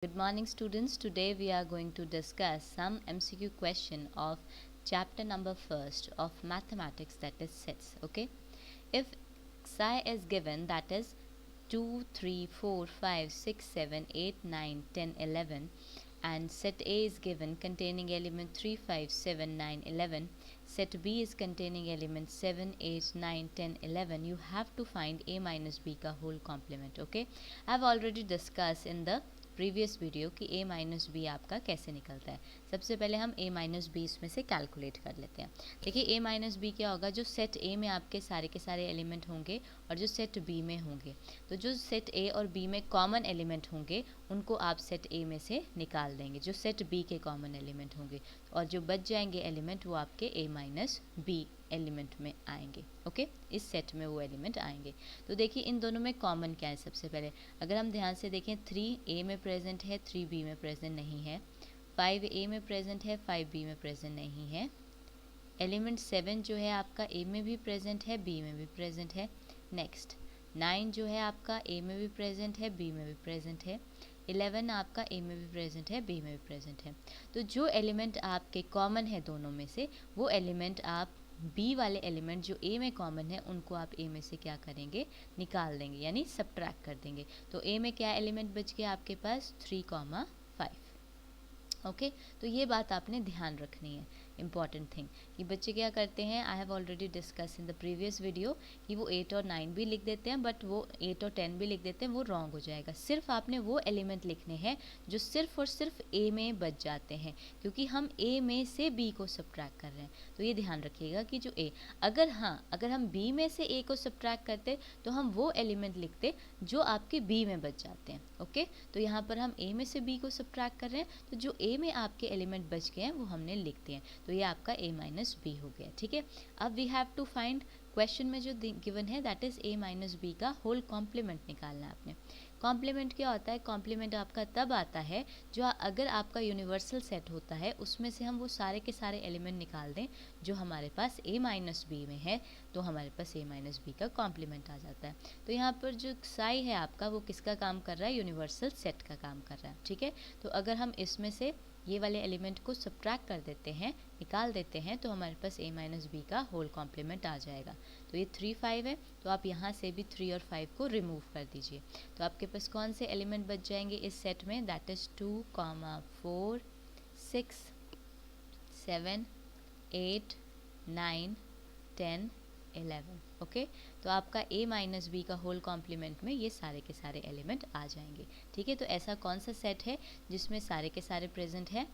Good morning students. Today we are going to discuss some MCQ question of chapter number 1st of mathematics, that is sets. Okay, if psi is given, that is 2, 3, 4, 5, 6, 7, 8, 9, 10, 11, and set A is given containing element 3, 5, 7, 9, 11, set B is containing element 7, 8, 9, 10, 11, you have to find A minus B का whole complement. Okay, I have already discussed in the previous video कि a minus B आपका कैसे निकलता है। सबसे पहले हम a minus B इसमें से कैलकुलेट कर लेते हैं। देखिए a माइनस बी क्या होगा, जो सेट a में आपके सारे के सारे एलिमेंट होंगे और जो सेट b में होंगे, तो जो सेट a और b में कॉमन एलिमेंट होंगे उनको आप सेट a में से निकाल देंगे, जो सेट b के कॉमन एलिमेंट होंगे, और जो बच जाएंगे एलिमेंट वो आपके a माइनस बी एलिमेंट में आएंगे। ओके, इस सेट में वो एलिमेंट आएंगे। तो देखिए इन दोनों में कॉमन क्या है। सबसे पहले अगर हम ध्यान से देखें, 3 a में प्रेजेंट है, 3 b में प्रेजेंट नहीं है। 5 a में प्रेजेंट है, 5 b में प्रेजेंट नहीं है। एलिमेंट 7 जो है आपका a में भी प्रेजेंट है, b में भी प्रेजेंट है। नेक्स्ट 9 जो है आपका a में भी प्रेजेंट है, b में भी प्रेजेंट है। 11 आपका a में भी प्रेजेंट है, b में भी प्रेजेंट है। तो जो एलिमेंट आपके कॉमन है दोनों में से, वो एलिमेंट आप बी वाले एलिमेंट जो ए में कॉमन है उनको आप ए में से क्या करेंगे, निकाल देंगे, यानी सब्ट्रैक्ट कर देंगे। तो ए में क्या एलिमेंट बच गया आपके पास, 3, 5। ओके, तो ये बात आपने ध्यान रखनी है, इंपॉर्टेंट थिंग, कि बच्चे क्या करते हैं, I have already discuss in the previous video, कि वो 8 और 9 भी लिख देते हैं, बट वो 8 और 10 भी लिख देते हैं, वो रॉन्ग हो जाएगा। सिर्फ आपने वो एलिमेंट लिखने हैं जो सिर्फ और सिर्फ ए में बच जाते हैं, क्योंकि हम ए में से बी को सब्ट्रैक्ट कर रहे हैं। तो ये ध्यान रखिएगा कि जो ए, अगर हम बी में से ए को सब्ट्रैक्ट करते तो हम वो एलिमेंट लिखते जो आपके बी में बच जाते हैं। ओके, तो यहाँ पर हम ए में से बी को सब्ट्रैक्ट कर रहे हैं, तो जो ए में आपके एलिमेंट बच गए हैं वो हमने लिख दिए हैं। तो ये आपका a माइनस बी हो गया। ठीक है, अब we have to find, question में जो गिवन है that is a minus B का होल कॉम्प्लीमेंट निकालना है आपने। कॉम्प्लीमेंट क्या होता है, कॉम्प्लीमेंट आपका तब आता है जो अगर आपका यूनिवर्सल सेट होता है उसमें से हम वो सारे के सारे एलिमेंट निकाल दें जो हमारे पास a माइनस बी में है, तो हमारे पास a माइनस बी का कॉम्प्लीमेंट आ जाता है। तो यहाँ पर जो साई है आपका वो किसका काम कर रहा है, यूनिवर्सल सेट का काम कर रहा है। ठीक है, तो अगर हम इसमें से ये वाले एलिमेंट को सब्ट्रैक्ट कर देते हैं, निकाल देते हैं, तो हमारे पास a माइनस बी का होल कॉम्प्लीमेंट आ जाएगा। तो ये 3, 5 है, तो आप यहाँ से भी 3 और 5 को रिमूव कर दीजिए। तो आपके पास कौन से एलिमेंट बच जाएंगे इस सेट में, दैट इज 2, 4, 6, 7, 8, 9, 10, 11। ओके, तो आपका a माइनस बी का होल कॉम्प्लीमेंट में ये सारे के सारे एलिमेंट आ जाएंगे। ठीक है, तो ऐसा कौन सा सेट है जिसमें सारे के सारे प्रेजेंट है,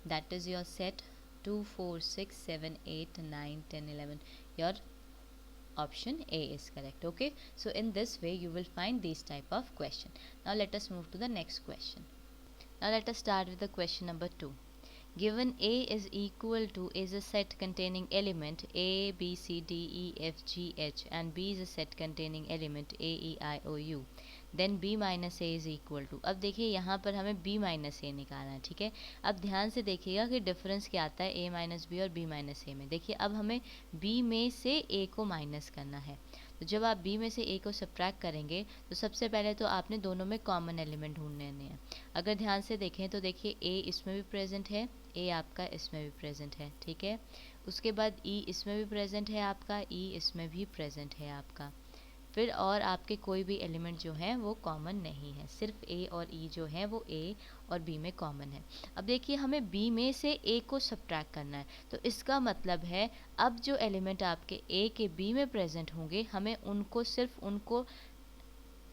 that is your set 2, 4, 6, 7, 8, 9, 10, 11। Your option A is correct. Okay, so in this way you will find these type of question. Now let us move to the next question. Now let us start with the question number 2. Given A is equal to is a set containing element A, B, C, D, E, F, G, H, and B is a set containing element A, E, I, O, U, then b minus A is equal to. अब देखिए यहाँ पर हमें b minus ए निकालना है। ठीक है, अब ध्यान से देखिएगा कि डिफरेंस क्या आता है a माइनस बी और b माइनस ए में। देखिए अब हमें b में से a को माइनस करना है, तो जब आप b में से a को सब्ट्रैक्ट करेंगे तो सबसे पहले तो आपने दोनों में कॉमन एलिमेंट ढूंढने हैं। अगर ध्यान से देखें तो देखिए a इसमें भी प्रेजेंट है, a आपका इसमें भी प्रेजेंट है। ठीक है, उसके बाद e इसमें भी प्रेजेंट है आपका, e इसमें भी प्रेजेंट है आपका। फिर और आपके कोई भी एलिमेंट जो हैं वो कॉमन नहीं है, सिर्फ a और e जो हैं वो a और b में कॉमन है। अब देखिए हमें b में से a को सब्ट्रैक्ट करना है, तो इसका मतलब है अब जो एलिमेंट आपके a के b में प्रेजेंट होंगे हमें उनको सिर्फ उनको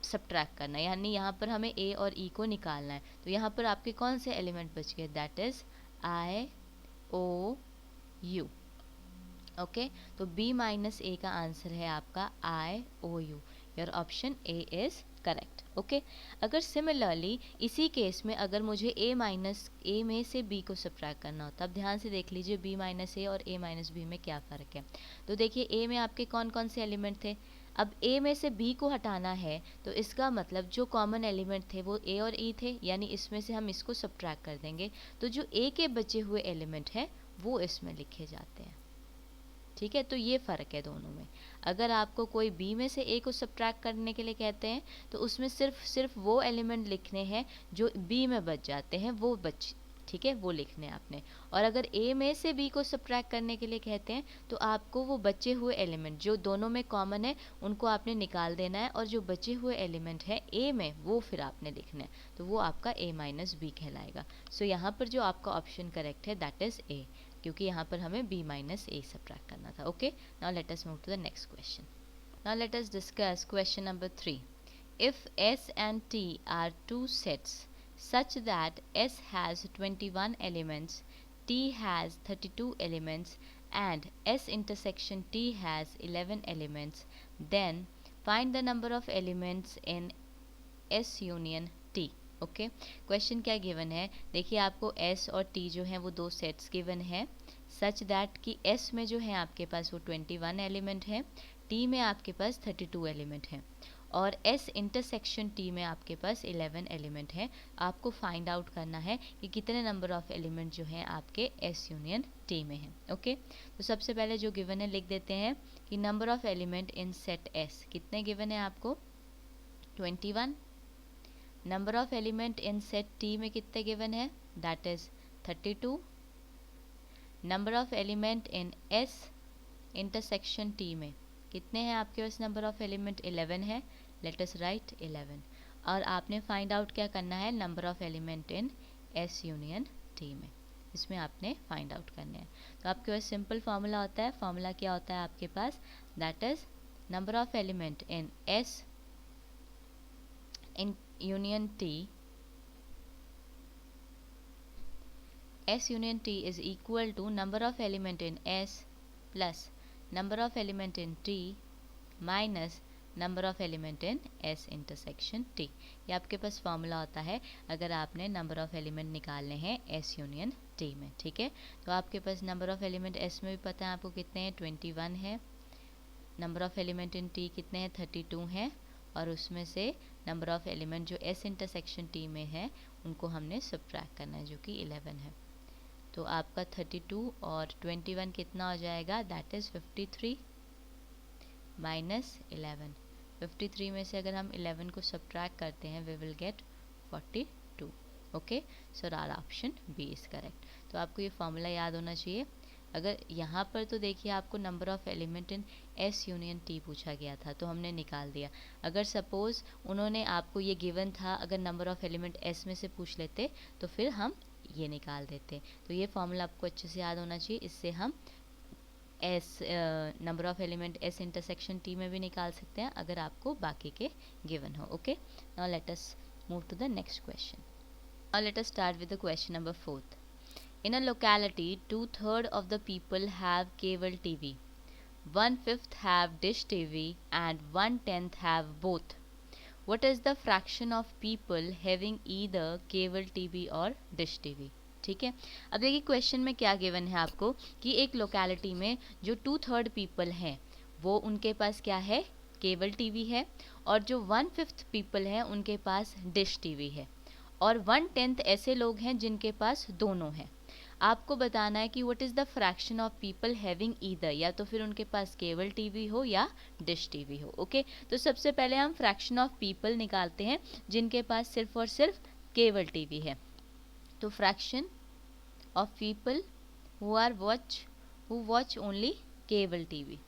सब्ट्रैक्ट करना है, यानी यहाँ पर हमें a और e को निकालना है। तो यहाँ पर आपके कौन से एलिमेंट बच गए, that is i, o, u। Okay, तो b माइनस ए का आंसर है आपका I O U. Your option A is correct. Okay, अगर सिमिलरली इसी केस में अगर मुझे a माइनस ए में से b को सब्ट्रैक्ट करना होता, अब ध्यान से देख लीजिए b माइनस ए और a माइनस बी में क्या फ़र्क है। तो देखिए a में आपके कौन कौन से एलिमेंट थे, अब a में से b को हटाना है, तो इसका मतलब जो कॉमन एलिमेंट थे वो a और e थे, यानी इसमें से हम इसको सब्ट्रैक्ट कर देंगे, तो जो a के बचे हुए एलिमेंट हैं वो इसमें लिखे जाते हैं। ठीक है, तो ये फ़र्क है दोनों में। अगर आपको कोई बी में से ए को सब्ट्रैक्ट करने के लिए कहते हैं तो उसमें सिर्फ वो एलिमेंट लिखने हैं जो बी में बच जाते हैं, वो बच, ठीक है, वो लिखने हैं आपने। और अगर ए में से बी को सब्ट्रैक्ट करने के लिए कहते हैं तो आपको वो बचे हुए एलिमेंट जो दोनों में कॉमन है उनको आपने निकाल देना है, और जो बचे हुए एलिमेंट है ए में वो फिर आपने लिखना है, तो वो आपका ए माइनस बी कहलाएगा। सो यहाँ पर जो आपका ऑप्शन करेक्ट है दैट इज़ ए, क्योंकि यहाँ पर हमें b माइनस ए सब्ट्रैक्ट करना था। Okay, now let us move to the next question. Now let us discuss question number 3। इफ s and t are two sets such that s has 21 elements, t has 32 elements and s intersection t has 11 elements, then find the number of elements in s union t। Okay, question क्या given है, देखिए आपको s और t जो हैं वो दो sets given है, सच दैट कि s में जो है आपके पास वो 21 एलिमेंट है, t में आपके पास 32 एलिमेंट है, और s इंटरसेक्शन t में आपके पास 11 एलिमेंट है। आपको फाइंड आउट करना है कि कितने नंबर ऑफ एलिमेंट जो हैं आपके s यूनियन t में हैं। ओके, तो सबसे पहले जो गिवन है लिख देते हैं कि number of element in set s कितने गिवन है आपको, 21। Number of element in set t में कितने गिवन है, that is 32। Number of element in s intersection t में कितने हैं आपके पास, नंबर ऑफ एलिमेंट 11 है, लेट अस राइट 11। और आपने फाइंड आउट क्या करना है, number of element in s union t में, इसमें आपने फाइंड आउट करने हैं। तो आपके पास सिंपल फार्मूला होता है, फार्मूला क्या होता है आपके पास, that is number of element in s in union t, s union t is equal to number of element in s plus number of element in t minus number of element in s intersection t। ये आपके पास formula होता है अगर आपने number of element निकालने हैं s union t में, ठीक है। तो आपके पास नंबर ऑफ एलिमेंट s में भी पता है आपको कितने हैं, 21 है, number of element in t कितने हैं, 32 हैं, और उसमें से नंबर ऑफ एलिमेंट जो s इंटरसेक्शन t में है उनको हमने सब्ट्रैक्ट करना है जो कि 11 है। तो आपका 32 और 21 कितना हो जाएगा, दैट इज़ 53 माइनस 11। 53 में से अगर हम 11 को सब्ट्रैक्ट करते हैं we will get 42। Okay, so our option B is correct. तो आपको ये फॉर्मूला याद होना चाहिए। अगर यहाँ पर तो देखिए आपको number of element in s union t पूछा गया था तो हमने निकाल दिया। अगर सपोज़ उन्होंने आपको ये गिवन था, अगर नंबर ऑफ एलिमेंट s में से पूछ लेते तो फिर हम ये निकाल देते। तो ये फॉर्मूला आपको अच्छे से याद होना चाहिए, इससे हम number of element s intersection t में भी निकाल सकते हैं अगर आपको बाकी के गिवन हो। Okay, now let us move to the next question. Now let us start with the question number 4। In a locality, 2/3 of the people have cable TV, 1/5 have dish TV, and 1/10 have both. What is the fraction of people having either cable TV or dish TV? ठीक है, अब देखिए question में क्या given है आपको कि एक लोकेलिटी में जो 2/3 पीपल हैं वो उनके पास क्या है, केबल टीवी है, और जो 1/5 पीपल हैं उनके पास डिश टीवी है, और 1/10 ऐसे लोग हैं जिनके पास दोनों हैं। आपको बताना है कि what is the fraction of people having either, या तो फिर उनके पास केबल टीवी हो या डिश टीवी हो। ओके, तो सबसे पहले हम फ्रैक्शन ऑफ पीपल निकालते हैं जिनके पास सिर्फ और सिर्फ केबल टीवी है। तो fraction of people who watch only cable TV,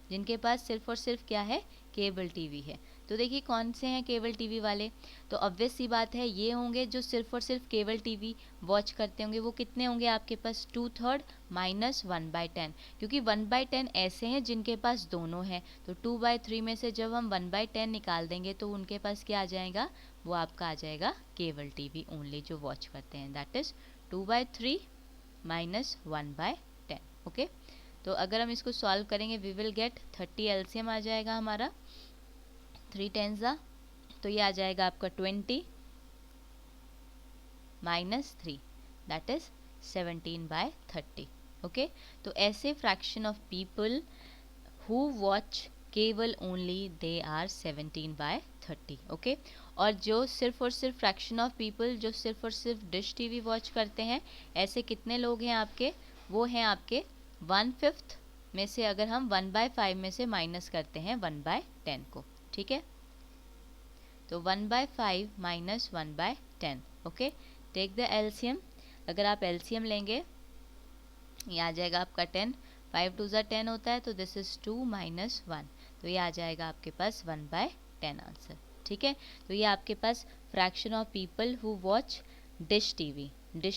जिनके पास सिर्फ और सिर्फ क्या है, केबल टीवी है। तो देखिए कौन से हैं केबल टीवी वाले, तो ऑब्वियस सी बात है ये होंगे जो सिर्फ और सिर्फ केबल टीवी वॉच करते होंगे। वो कितने होंगे आपके पास, 2/3 माइनस 1/10, क्योंकि 1/10 ऐसे हैं जिनके पास दोनों हैं। तो 2/3 में से जब हम 1/10 निकाल देंगे तो उनके पास क्या आ जाएगा, वो आपका आ जाएगा केबल टीवी ओनली जो वॉच करते हैं, दैट इज़ 2/3 माइनस 1/10। ओके, तो अगर हम इसको सॉल्व करेंगे वी विल गेट 30 एलसीएम आ जाएगा हमारा, 3 10 तो ये आ जाएगा आपका 20 माइनस 3 दैट इज 17/30। ओके, तो ऐसे fraction of people who watch cable only they are 17/30। Okay, और जो सिर्फ और सिर्फ फ्रैक्शन ऑफ पीपल जो सिर्फ और सिर्फ डिश टीवी वॉच करते हैं, ऐसे कितने लोग हैं आपके, वो हैं आपके 1/5 में से अगर हम 1/5 में से माइनस करते हैं 1/10 को, ठीक है, तो 1/5 minus 1/10, okay. Take the LCM, अगर आप एलसीएम लेंगे ये आ जाएगा आपका 10, 5 2 ज़ा 10 होता है, तो दिस इज 2 माइनस 1, तो ये आ जाएगा आपके पास 1/10 आंसर, ठीक है। तो ये आपके पास fraction of people who watch dish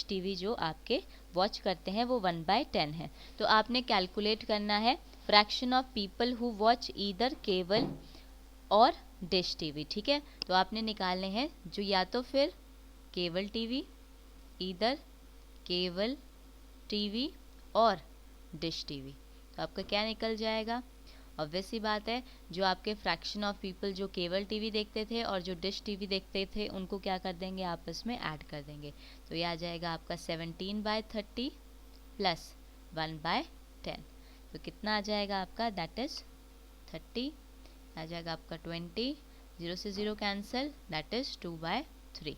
TV जो आपके वॉच करते हैं वो 1/10 है। तो आपने कैलकुलेट करना है fraction of people who watch either cable और डिश टीवी, ठीक है। तो आपने निकालने हैं जो या तो फिर cable TV, either cable TV और डिश टीवी, तो आपका क्या निकल जाएगा? ऑब्वियस सी बात है, जो आपके फ्रैक्शन ऑफ पीपल जो केबल टीवी देखते थे और जो डिश टीवी देखते थे उनको क्या कर देंगे, आपस में ऐड कर देंगे, तो ये आ जाएगा आपका 17/30 प्लस 1/10, तो कितना आ जाएगा आपका, दैट इज 30, आ जाएगा आपका 20, 0 से 0 cancel, that is 2/3।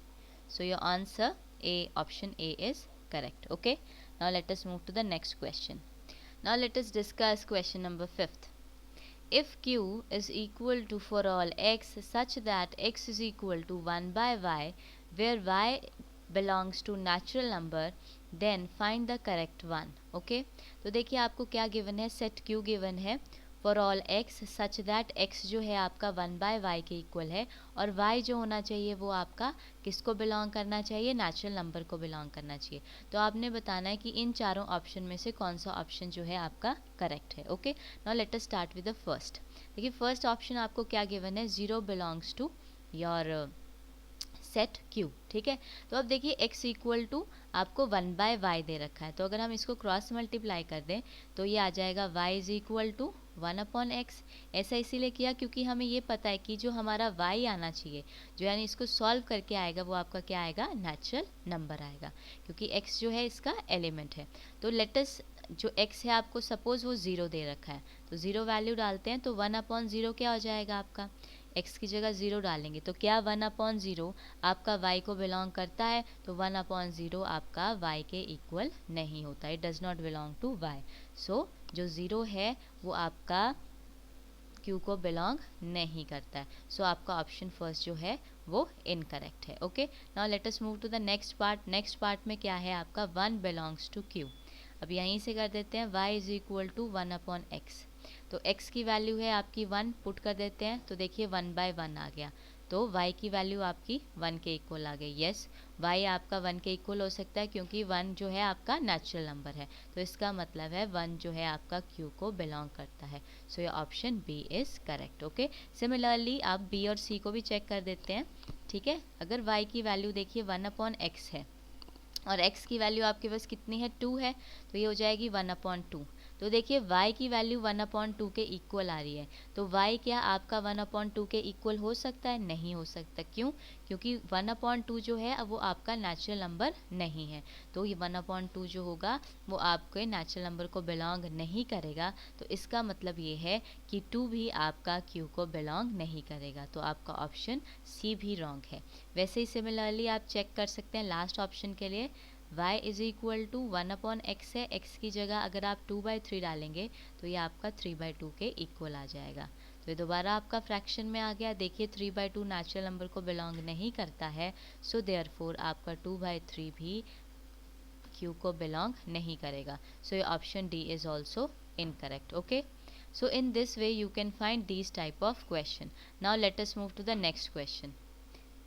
So your answer A, option A is correct, okay. Now let us move to the next question. Now let us discuss question number 5th. If q is equal to for all x such that x is equal to 1/y where y belongs to natural number then find the correct one, okay. तो देखिए आपको क्या given है, set q given है for all x such that x जो है आपका 1/y के इक्वल है और y जो होना चाहिए वो आपका किसको बिलोंग करना चाहिए, नेचुरल नंबर को बिलोंग करना चाहिए। तो आपने बताना है कि इन चारों ऑप्शन में से कौन सा ऑप्शन जो है आपका करेक्ट है, okay. Now let us start with the first. देखिए फर्स्ट ऑप्शन आपको क्या गिवन है, 0 belongs to your set q, ठीक है। तो अब देखिए x इक्वल टू आपको 1/y दे रखा है, तो अगर हम इसको क्रॉस मल्टीप्लाई कर दें तो ये आ जाएगा y is equal to 1/x। ऐसा इसीलिए किया क्योंकि हमें ये पता है कि जो हमारा y आना चाहिए, जो यानी इसको सॉल्व करके आएगा वो आपका क्या आएगा, नेचुरल नंबर आएगा, क्योंकि x जो है इसका एलिमेंट है। तो लेटस जो x है आपको सपोज वो 0 दे रखा है, तो 0 वैल्यू डालते हैं, तो 1/0 क्या हो जाएगा आपका, x की जगह 0 डालेंगे, तो क्या 1/0 आपका y को बिलोंग करता है, तो 1/0 आपका y के इक्वल नहीं होता, it does not belong to y। So जो 0 है वो आपका q को बिलोंग नहीं करता है, सो आपका ऑप्शन फर्स्ट जो है वो इनकरेक्ट है, okay. Now let us move to the next part. Next part में क्या है आपका 1 बिलोंग्स टू q। अब यहीं से कर देते हैं y is equal to 1/x, तो x की वैल्यू है आपकी 1, पुट कर देते हैं, तो देखिए 1/1 आ गया, तो y की वैल्यू आपकी 1 के इक्वल आ गई। यस, y आपका 1 के इक्वल हो सकता है क्योंकि 1 जो है आपका नेचुरल नंबर है, तो इसका मतलब है 1 जो है आपका q को बिलोंग करता है। सो ये option B is correct, okay. Similarly आप b और c को भी चेक कर देते हैं, ठीक है। अगर y की वैल्यू देखिए 1/x है और x की वैल्यू आपके पास कितनी है, 2 है, तो ये हो जाएगी 1/2। तो देखिए y की वैल्यू 1/2 के इक्वल आ रही है, तो y क्या आपका 1/2 के इक्वल हो सकता है, नहीं हो सकता। क्यों? क्योंकि 1/2 जो है वो आपका नेचुरल नंबर नहीं है, तो ये 1/2 जो होगा वो आपके नेचुरल नंबर को बिलोंग नहीं करेगा, तो इसका मतलब ये है कि 2 भी आपका q को बिलोंग नहीं करेगा, तो आपका ऑप्शन सी भी रॉन्ग है। वैसे ही सिमिलरली आप चेक कर सकते हैं लास्ट ऑप्शन के लिए, y is equal to 1/x है, x की जगह अगर आप 2/3 डालेंगे तो ये आपका 3/2 के इक्वल आ जाएगा, तो ये दोबारा आपका फ्रैक्शन में आ गया। देखिए 3/2 नेचुरल नंबर को बिलोंग नहीं करता है, सो देयरफॉर आपका 2/3 भी q को बिलोंग नहीं करेगा, सो ये option D is also incorrect, okay. So in this way you can find these type of question. Now let us move to the next question.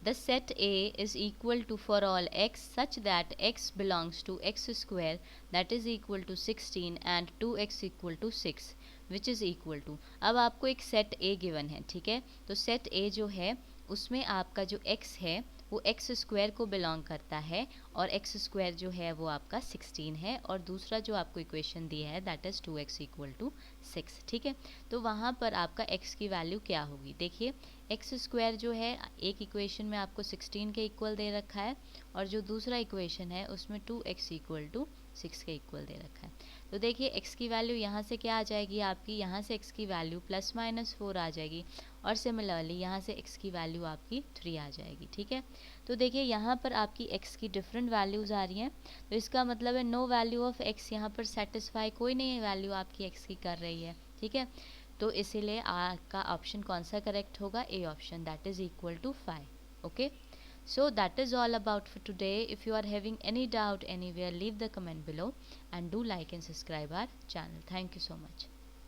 The set A is equal to for all x such that x belongs to x square that is equal to 16 and 2x equal to 6 which is equal to। अब आपको एक set A given है, ठीक है। तो set A जो है उसमें आपका जो x है वो एक्स स्क्वायर को बिलोंग करता है और एक्स स्क्वायर जो है वो आपका 16 है, और दूसरा जो आपको इक्वेशन दिया है that is 2x equal to 6, ठीक है। तो वहाँ पर आपका x की वैल्यू क्या होगी, देखिए एक्स स्क्वायर जो है एक इक्वेशन में आपको 16 के इक्वल दे रखा है और जो दूसरा इक्वेशन है उसमें 2x इक्वल टू 6 के इक्वल दे रखा है। तो देखिए x की वैल्यू यहाँ से क्या आ जाएगी आपकी, यहाँ से x की वैल्यू +-4 आ जाएगी और सिमिलरली यहाँ से x की वैल्यू आपकी 3 आ जाएगी। ठीक है, तो देखिए यहाँ पर आपकी x की डिफरेंट वैल्यूज़ आ रही हैं, तो इसका मतलब है नो वैल्यू ऑफ x यहाँ पर सेटिस्फाई, कोई नहीं वैल्यू आपकी x की कर रही है। ठीक है, तो इसीलिए आपका ऑप्शन कौन सा करेक्ट होगा, A option, that is equal to 5। Okay, so that is all about for today. If you are having any doubt anywhere, leave the comment below and do like and subscribe our channel. Thank you so much.